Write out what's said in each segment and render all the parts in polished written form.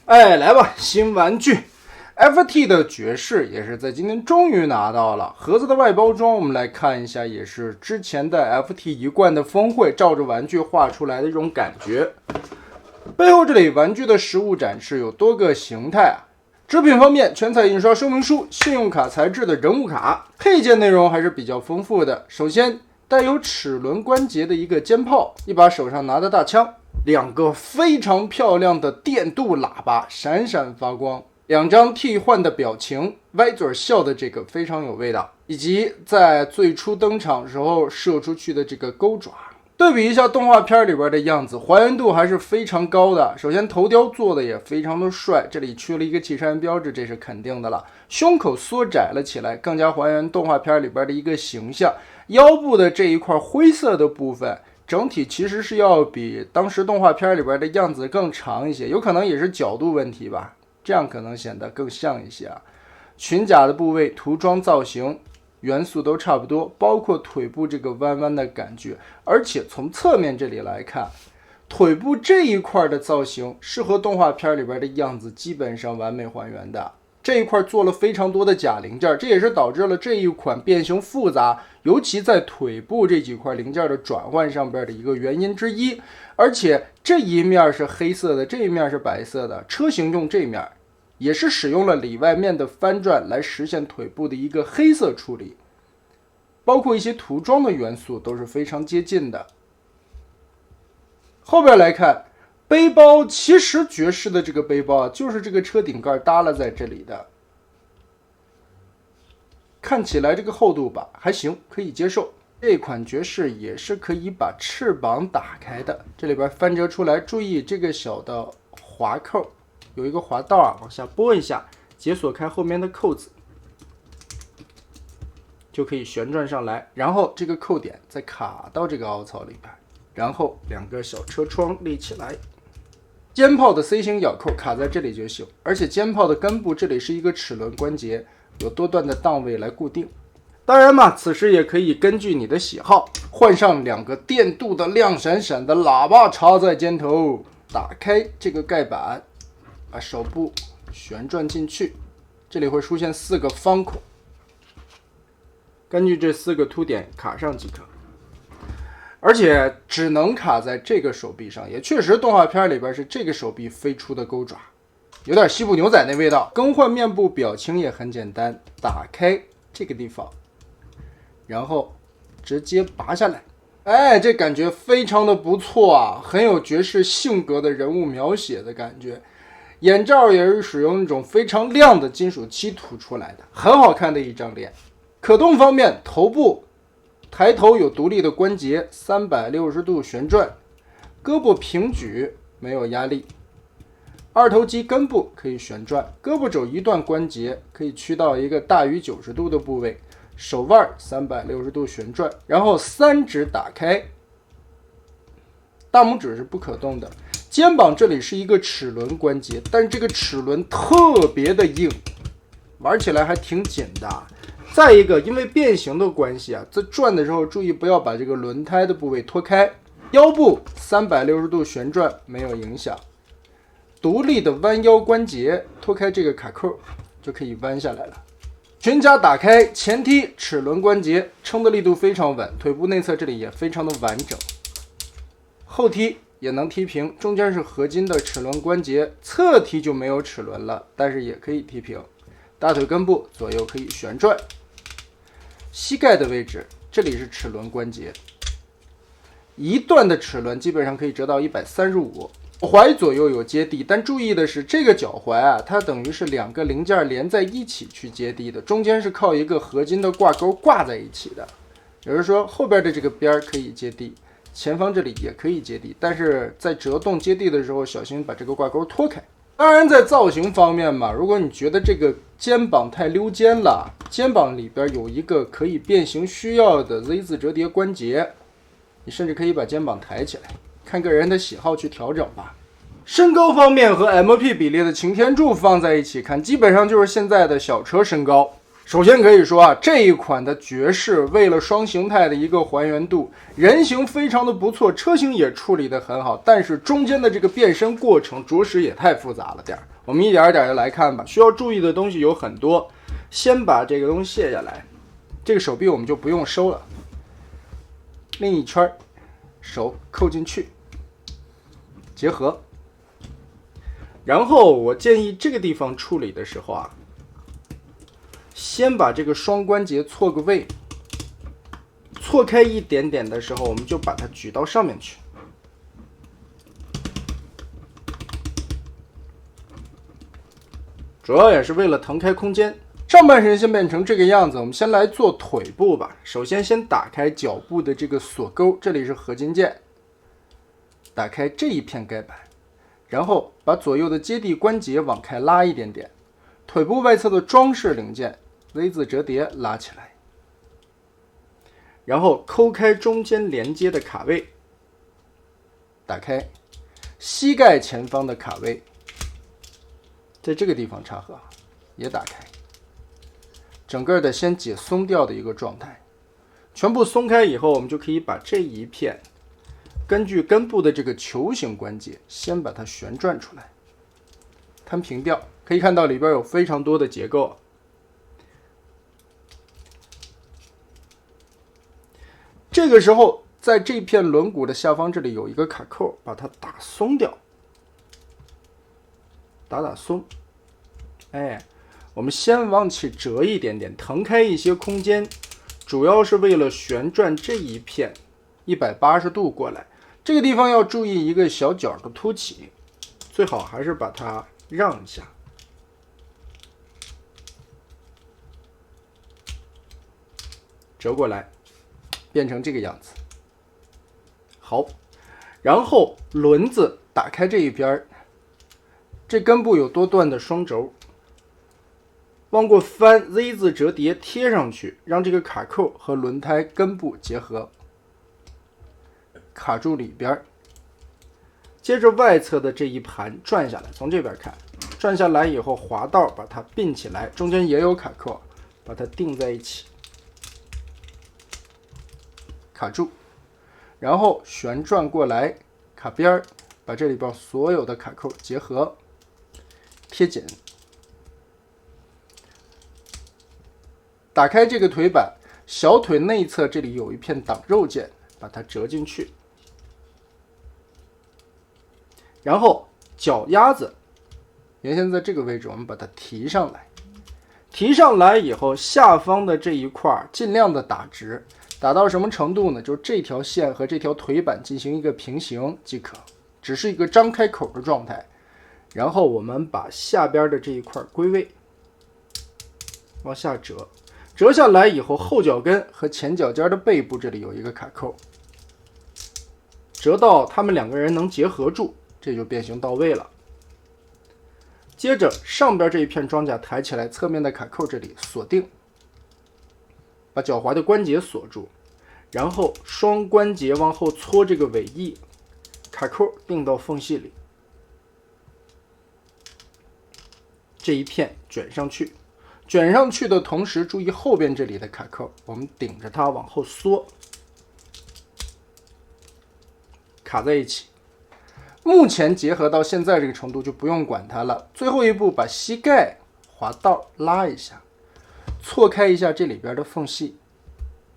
哎，来吧，新玩具 FT 的爵士也是在今天终于拿到了。盒子的外包装我们来看一下，也是之前的 FT 一贯的风绘，照着玩具画出来的这种感觉。背后这里玩具的实物展示有多个形态啊。制品方面，全彩印刷说明书，信用卡材质的人物卡，配件内容还是比较丰富的。首先带有齿轮关节的一个肩炮，一把手上拿的大枪，两个非常漂亮的电镀喇叭，闪闪发光，两张替换的表情，歪嘴笑的这个非常有味道，以及在最初登场时候射出去的这个钩爪。对比一下动画片里边的样子，还原度还是非常高的。首先头雕做的也非常的帅，这里去了一个汽车标志，这是肯定的了。胸口缩窄了起来，更加还原动画片里边的一个形象。腰部的这一块灰色的部分，整体其实是要比当时动画片里边的样子更长一些，有可能也是角度问题吧，这样可能显得更像一些啊。裙甲的部位、涂装造型元素都差不多，包括腿部这个弯弯的感觉，而且从侧面这里来看，腿部这一块的造型是和动画片里边的样子基本上完美还原的。这一块做了非常多的假零件，这也是导致了这一款变形复杂，尤其在腿部这几块零件的转换上边的一个原因之一。而且这一面是黑色的，这一面是白色的，车型用这面也是使用了里外面的翻转来实现腿部的一个黑色处理，包括一些涂装的元素都是非常接近的。后边来看背包，其实爵士的这个背包啊，就是这个车顶盖耷拉在这里的，看起来这个厚度吧还行，可以接受。这款爵士也是可以把翅膀打开的，这里边翻折出来，注意这个小的滑扣，有一个滑道啊，往下拨一下，解锁开后面的扣子，就可以旋转上来，然后这个扣点再卡到这个凹槽里边，然后两个小车窗立起来。肩炮的 C 型咬扣卡在这里就行，而且肩炮的根部这里是一个齿轮关节，有多段的档位来固定。当然嘛，此时也可以根据你的喜好换上两个电镀的亮闪闪的喇叭插在肩头，打开这个盖板，把手部旋转进去，这里会出现4个方孔，根据这4个凸点卡上即可。而且只能卡在这个手臂上，也确实动画片里边是这个手臂飞出的钩爪，有点西部牛仔那味道。更换面部表情也很简单，打开这个地方，然后直接拔下来。哎，这感觉非常的不错啊，很有爵士性格的人物描写的感觉。眼罩也是使用那种非常亮的金属漆涂出来的，很好看的一张脸。可动方面，头部抬头有独立的关节，360度旋转，胳膊平举没有压力，二头肌根部可以旋转，胳膊肘一段关节可以屈到一个大于90度的部位，手腕360度旋转，然后3指打开，大拇指是不可动的。肩膀这里是一个齿轮关节，但是这个齿轮特别的硬，玩起来还挺紧的。再一个，因为变形的关系啊，在转的时候注意不要把这个轮胎的部位脱开。腰部360度旋转没有影响，独立的弯腰关节，脱开这个卡扣就可以弯下来了。裙甲打开，前踢齿轮关节，撑的力度非常稳，腿部内侧这里也非常的完整，后踢也能踢平，中间是合金的齿轮关节，侧踢就没有齿轮了，但是也可以踢平。大腿根部左右可以旋转，膝盖的位置这里是齿轮关节，一段的齿轮基本上可以折到135，脚踝左右有接地，但注意的是这个脚踝啊，它等于是2个零件连在一起去接地的，中间是靠一个合金的挂钩挂在一起的，也就是说后边的这个边可以接地，前方这里也可以接地，但是在折动接地的时候小心把这个挂钩脱开。当然在造型方面嘛，如果你觉得这个肩膀太溜肩了，肩膀里边有一个可以变形需要的 Z 字折叠关节，你甚至可以把肩膀抬起来，看个人的喜好去调整吧。身高方面和 MP 比例的擎天柱放在一起看，基本上就是现在的小车身高。首先可以说啊，这一款的爵士为了双形态的一个还原度，人形非常的不错，车型也处理得很好，但是中间的这个变身过程着实也太复杂了点，我们一点一点的来看吧。需要注意的东西有很多，先把这个东西卸下来，这个手臂我们就不用收了。另一圈手扣进去，结合。然后我建议这个地方处理的时候啊，先把这个双关节错个位，错开一点点的时候，我们就把它举到上面去。主要也是为了腾开空间。上半身先变成这个样子，我们先来做腿部吧。首先打开脚部的这个锁钩，这里是合金键，打开这一片盖板，然后把左右的接地关节往开拉一点点，腿部外侧的装饰零件 Z 字折叠拉起来，然后抠开中间连接的卡位，打开膝盖前方的卡位，在这个地方插合也打开，整个的先解松掉的一个状态。全部松开以后，我们就可以把这一片根据根部的这个球形关节先把它旋转出来，摊平掉。可以看到里边有非常多的结构。这个时候在这片轮毂的下方这里有一个卡扣，把它打松掉，打松。我们先往起折一点点，腾开一些空间，主要是为了旋转这一片180度过来。这个地方要注意一个小角的凸起，最好还是把它让一下。折过来，变成这个样子。好，然后轮子打开这一边，这根部有多段的双轴。往过翻 Z 字折叠贴上去，让这个卡扣和轮胎根部结合，卡住里边。接着外侧的这一盘转下来，从这边看，转下来以后滑道把它并起来，中间也有卡扣，把它定在一起，卡住，然后旋转过来，卡边，把这里边所有的卡扣结合，贴紧。打开这个腿板，小腿内侧这里有一片挡肉件，把它折进去。然后脚丫子原先在这个位置，我们把它提上来。提上来以后，下方的这一块尽量的打直，打到什么程度呢？就是这条线和这条腿板进行一个平行即可，只是一个张开口的状态。然后我们把下边的这一块归位，往下折。折下来以后，后脚跟和前脚尖的背部这里有一个卡扣，折到他们两个人能结合住，这就变形到位了。接着上边这一片装甲抬起来，侧面的卡扣这里锁定，把脚踝的关节锁住，然后双关节往后搓这个尾翼，卡扣定到缝隙里，这一片卷上去。卷上去的同时，注意后边这里的卡扣，我们顶着它往后缩，卡在一起。目前结合到现在这个程度就不用管它了。最后一步，把膝盖滑道拉一下，错开一下这里边的缝隙。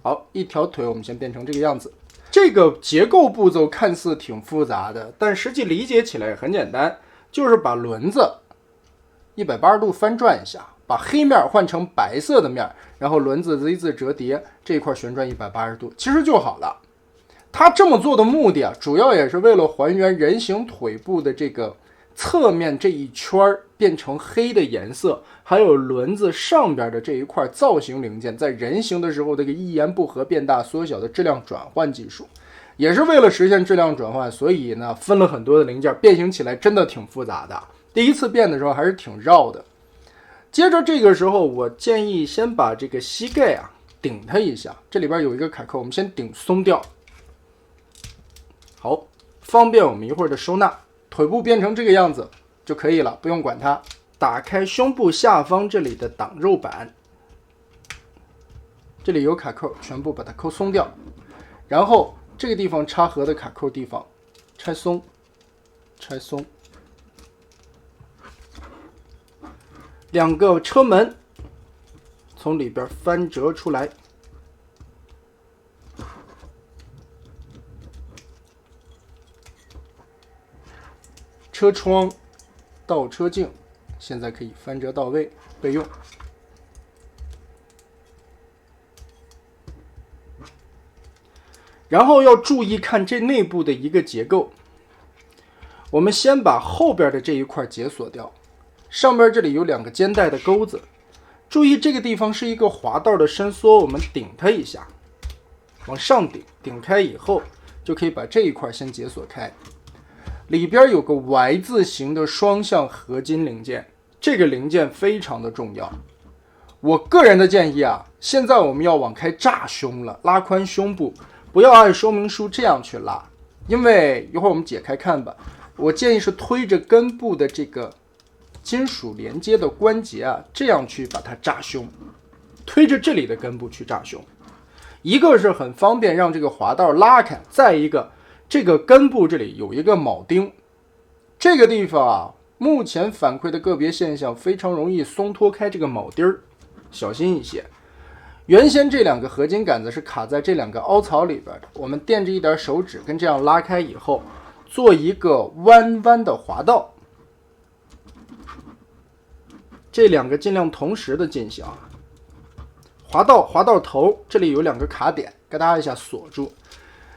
好，一条腿我们先变成这个样子。这个结构步骤看似挺复杂的，但实际理解起来也很简单，就是把轮子180度翻转一下，把黑面换成白色的面，然后轮子 Z 字折叠，这一块旋转180度，其实就好了。他这么做的目的啊，主要也是为了还原人形腿部的这个侧面这一圈变成黑的颜色，还有轮子上边的这一块造型零件在人形的时候这个一言不合变大缩小的质量转换技术，也是为了实现质量转换，所以呢分了很多的零件，变形起来真的挺复杂的。第一次变的时候还是挺绕的。接着这个时候，我建议先把这个膝盖啊顶它一下，这里边有一个卡扣，我们先顶松掉，好，方便我们一会儿的收纳。腿部变成这个样子就可以了，不用管它。打开胸部下方这里的挡肉板，这里有卡扣，全部把它扣松掉，然后这个地方插合的卡扣地方拆松，拆松。2个车门从里边翻折出来，车窗、倒车镜现在可以翻折到位备用。然后要注意看这内部的一个结构，我们先把后边的这一块解锁掉，上边这里有2个肩带的钩子，注意这个地方是一个滑道的伸缩，我们顶它一下，往上顶，顶开以后就可以把这一块先解锁开。里边有个 Y 字形的双向合金零件，这个零件非常的重要。我个人的建议啊，现在我们要往开炸胸了，拉宽胸部，不要按说明书这样去拉，因为一会儿我们解开看吧。我建议是推着根部的这个金属连接的关节啊，这样去把它炸胸，推着这里的根部去炸胸。一个是很方便让这个滑道拉开，再一个这个根部这里有一个铆钉，这个地方啊，目前反馈的个别现象非常容易松脱开这个铆钉儿，小心一些。原先这2个合金杆子是卡在这2个凹槽里边的，我们垫着一点手指跟这样拉开以后，做一个弯弯的滑道，这2个尽量同时的进行。滑道头这里有2个卡点，嘎哒一下锁住。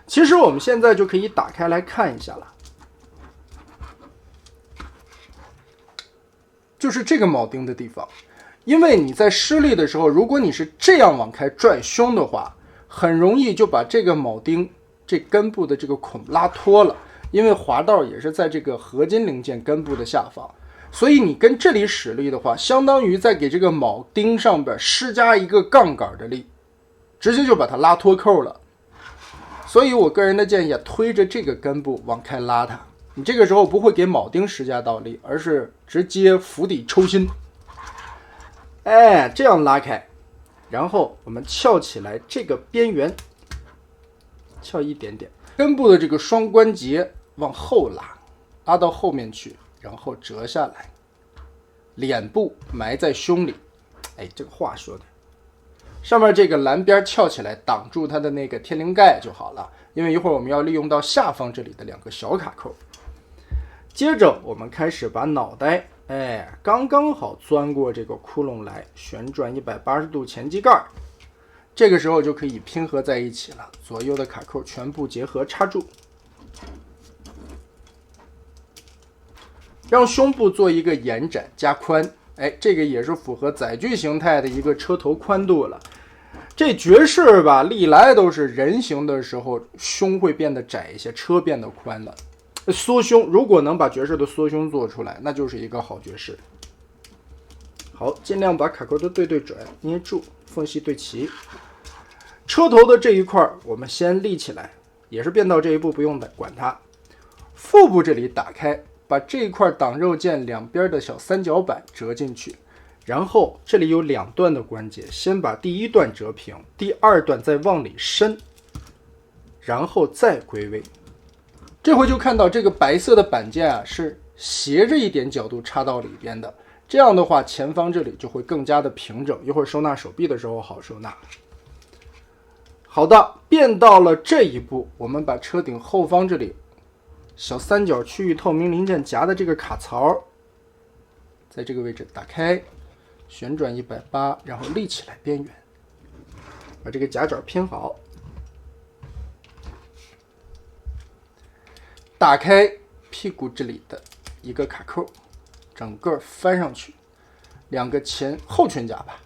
其实我们现在就可以打开来看一下了，就是这个铆钉的地方。因为你在施力的时候，如果你是这样往开拽胸的话，很容易就把这个铆钉这根部的这个孔拉脱了，因为滑道也是在这个合金零件根部的下方，所以你跟这里使力的话，相当于在给这个铆钉上边施加一个杠杆的力，直接就把它拉脱扣了。所以我个人的建议啊，推着这个根部往开拉它，你这个时候不会给铆钉施加到力，而是直接釜底抽薪。这样拉开，然后我们翘起来这个边缘，翘一点点，根部的这个双关节往后拉到后面去，然后折下来，脸部埋在胸里。这个话说的，上面这个蓝边翘起来挡住它的那个天灵盖就好了，因为一会儿我们要利用到下方这里的2个小卡扣。接着我们开始把脑袋刚刚好钻过这个窟窿来，旋转180度前机盖，这个时候就可以拼合在一起了，左右的卡扣全部结合插住，让胸部做一个延展加宽。这个也是符合载具形态的一个车头宽度了。这爵士吧，历来都是人行的时候胸会变得窄一些，车变得宽了。缩胸，如果能把爵士的缩胸做出来，那就是一个好爵士。好，尽量把卡扣都对准，捏住，缝隙对齐。车头的这一块我们先立起来，也是变到这一步，不用管它。腹部这里打开，把这一块挡肉件两边的小三角板折进去，然后这里有2段的关节，先把第1段折平，第2段再往里伸，然后再归位。这回就看到这个白色的板件啊，是斜着一点角度插到里边的，这样的话前方这里就会更加的平整，一会儿收纳手臂的时候好收纳。好的，变到了这一步，我们把车顶后方这里小三角区域透明零件夹的这个卡槽，在这个位置打开，旋转180，然后立起来边缘，把这个夹角拼好，打开屁股这里的一个卡扣，整个翻上去，2个前后裙夹吧，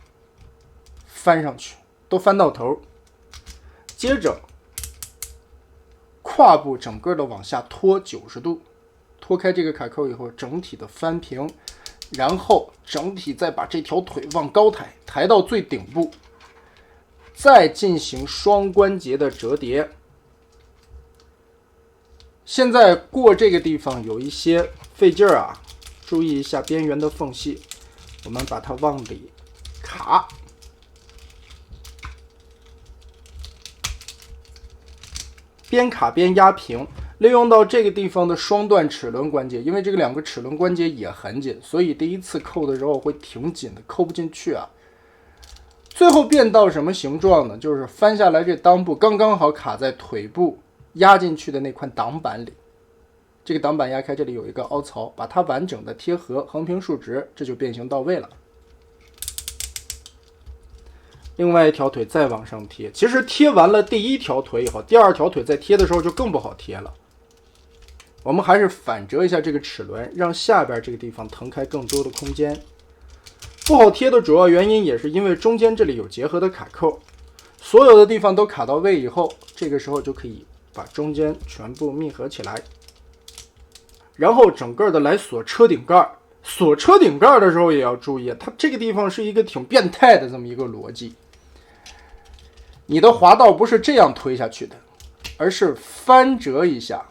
翻上去，都翻到头。接着胯部整个的往下拖90度，拖开这个卡扣以后，整体的翻平，然后整体再把这条腿往高抬，抬到最顶部，再进行双关节的折叠。现在过这个地方有一些费劲儿啊，注意一下边缘的缝隙，我们把它往里卡，边卡边压平，利用到这个地方的双段齿轮关节，因为这个两个齿轮关节也很紧，所以第一次扣的时候会挺紧的，扣不进去啊。最后变到什么形状呢？就是翻下来这裆部刚刚好卡在腿部压进去的那块挡板里。这个挡板压开，这里有一个凹槽，把它完整的贴合，横平竖直，这就变形到位了。另外一条腿再往上贴，其实贴完了第一条腿以后，第二条腿在贴的时候就更不好贴了。我们还是反折一下这个齿轮，让下边这个地方腾开更多的空间。不好贴的主要原因也是因为中间这里有结合的卡扣，所有的地方都卡到位以后，这个时候就可以把中间全部密合起来。然后整个的来锁车顶盖，锁车顶盖的时候也要注意，它这个地方是一个挺变态的这么一个逻辑。你的滑道不是这样推下去的，而是翻折一下，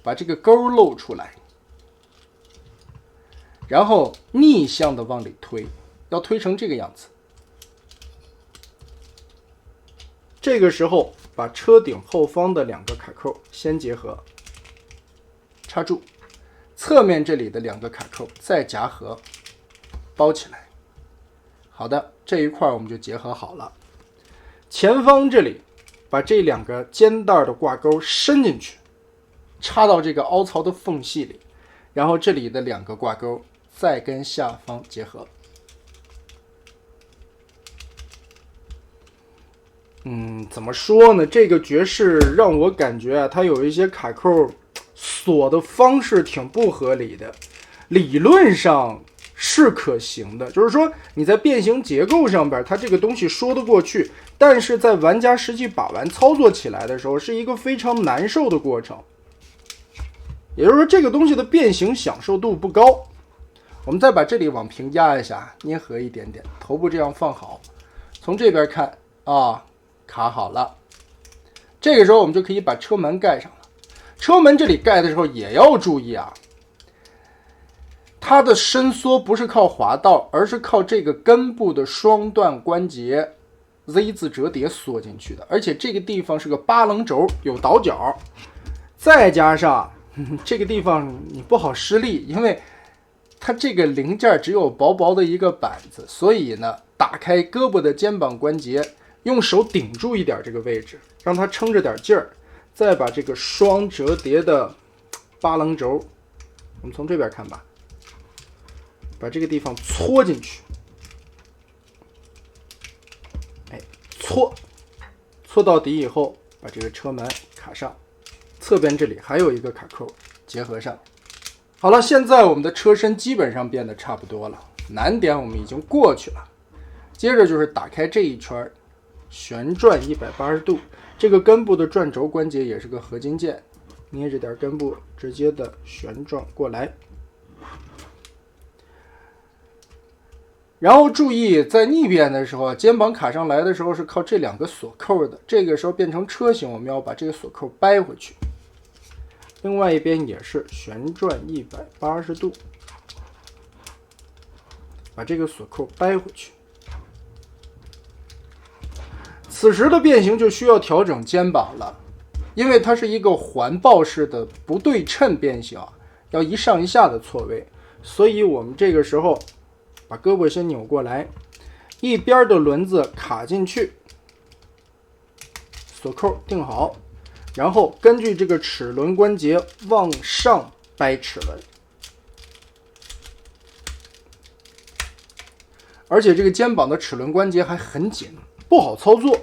把这个钩露出来，然后逆向的往里推，要推成这个样子。这个时候把车顶后方的两个卡扣先结合，插住，侧面这里的两个卡扣再夹合，包起来。好的，这一块我们就结合好了。前方这里把这两个肩带的挂钩伸进去，插到这个凹槽的缝隙里，然后这里的两个挂钩再跟下方结合。怎么说呢？这个爵士让我感觉它有一些卡扣锁的方式挺不合理的，理论上是可行的，就是说你在变形结构上边它这个东西说得过去，但是在玩家实际把玩操作起来的时候是一个非常难受的过程，也就是说这个东西的变形享受度不高。我们再把这里往平压一下，捏合一点点，头部这样放好，从这边看啊，卡好了。这个时候我们就可以把车门盖上了。车门这里盖的时候也要注意啊，它的伸缩不是靠滑道，而是靠这个根部的双段关节 Z 字折叠缩进去的，而且这个地方是个八棱轴，有倒角，再加上这个地方你不好施力，因为它这个零件只有薄薄的一个板子，所以呢，打开胳膊的肩膀关节，用手顶住一点这个位置，让它撑着点劲儿，再把这个双折叠的八棱轴，我们从这边看吧，把这个地方搓进去，搓到底以后，把这个车门卡上，侧边这里还有一个卡扣结合上。好了，现在我们的车身基本上变得差不多了，难点我们已经过去了。接着就是打开这一圈，旋转180度，这个根部的转轴关节也是个合金件，捏着点根部直接的旋转过来。然后注意在逆变的时候，肩膀卡上来的时候是靠这两个锁扣的，这个时候变成车型，我们要把这个锁扣掰回去。另外一边也是旋转180度，把这个锁扣掰回去。此时的变形就需要调整肩膀了，因为它是一个环抱式的不对称变形，要一上一下的错位，所以我们这个时候把胳膊先扭过来，一边的轮子卡进去，锁扣定好，然后根据这个齿轮关节往上掰齿轮，而且这个肩膀的齿轮关节还很紧，不好操作。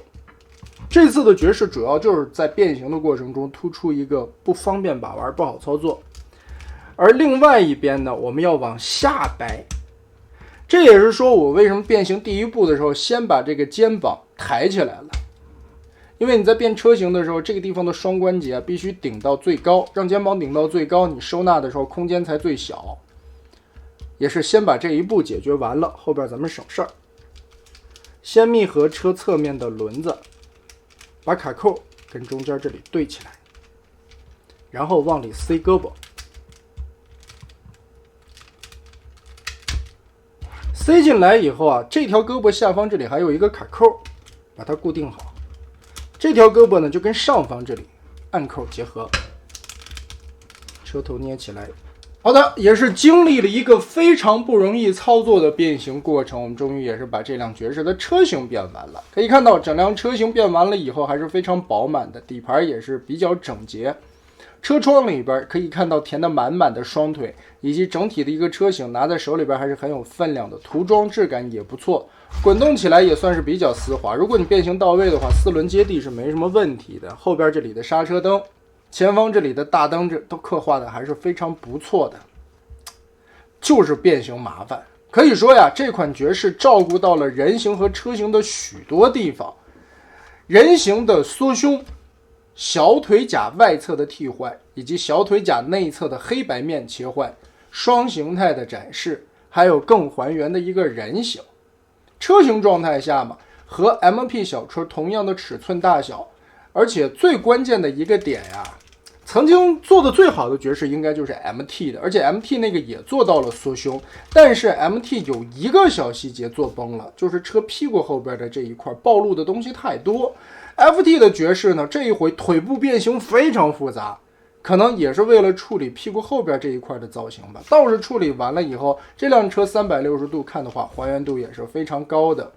这次的爵士主要就是在变形的过程中突出一个不方便把玩，不好操作。而另外一边呢，我们要往下掰。这也是说我为什么变形第一步的时候先把这个肩膀抬起来了，因为你在变车型的时候，这个地方的双关节必须顶到最高，让肩膀顶到最高，你收纳的时候空间才最小。也是先把这一步解决完了，后边咱们省事儿。先密合车侧面的轮子，把卡扣跟中间这里对起来，然后往里塞胳膊，塞进来以后啊，这条胳膊下方这里还有一个卡扣，把它固定好。这条胳膊呢就跟上方这里按扣结合，车头捏起来。好的，也是经历了一个非常不容易操作的变形过程，我们终于也是把这辆爵士的车型变完了。可以看到整辆车型变完了以后还是非常饱满的，底盘也是比较整洁，车窗里边可以看到填得满满的双腿，以及整体的一个车型拿在手里边还是很有分量的，涂装质感也不错，滚动起来也算是比较丝滑。如果你变形到位的话，四轮接地是没什么问题的。后边这里的刹车灯，前方这里的大灯这都刻画的还是非常不错的，就是变形麻烦。可以说呀，这款爵士照顾到了人形和车型的许多地方。人形的缩胸，小腿甲外侧的替换，以及小腿甲内侧的黑白面切换，双形态的展示，还有更还原的一个人形。车型状态下嘛，和 MP 小车同样的尺寸大小，而且最关键的一个点呀，曾经做的最好的爵士应该就是 MT 的，而且 MT 那个也做到了缩胸，但是 MT 有一个小细节做崩了，就是车屁股后边的这一块暴露的东西太多。FT 的爵士呢，这一回腿部变形非常复杂，可能也是为了处理屁股后边这一块的造型吧。倒是处理完了以后，这辆车360度看的话，还原度也是非常高的。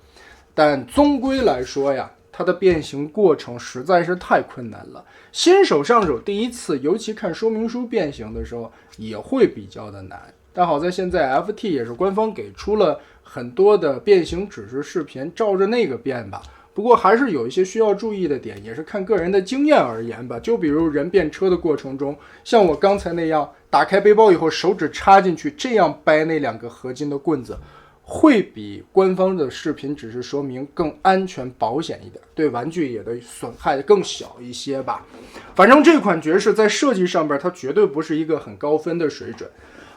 但终归来说呀，它的变形过程实在是太困难了，新手上手第一次，尤其看说明书变形的时候也会比较的难。但好在现在 FT 也是官方给出了很多的变形指示视频，照着那个变吧。不过还是有一些需要注意的点，也是看个人的经验而言吧。就比如人变车的过程中，像我刚才那样打开背包以后手指插进去，这样掰那2个合金的棍子，会比官方的视频指示说明更安全保险一点，对玩具也的损害更小一些吧。反正这款爵士在设计上边它绝对不是一个很高分的水准，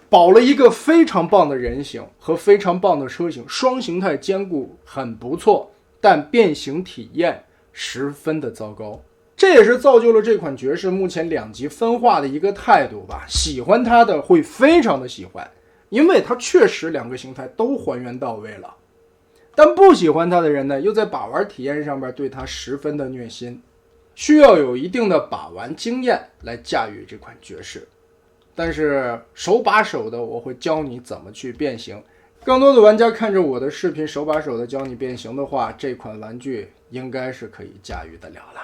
保了一个非常棒的人形和非常棒的车型，双形态兼顾很不错，但变形体验十分的糟糕。这也是造就了这款爵士目前2极分化的一个态度吧。喜欢它的会非常的喜欢，因为它确实2个形态都还原到位了。但不喜欢它的人呢，又在把玩体验上面对它十分的虐心，需要有一定的把玩经验来驾驭这款爵士。但是手把手的我会教你怎么去变形，更多的玩家看着我的视频手把手的教你变形的话，这款玩具应该是可以驾驭得了了。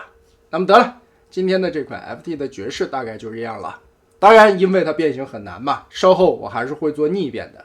那么得了，今天的这款 FT 的爵士大概就这样了。当然因为它变形很难嘛，稍后我还是会做逆变的。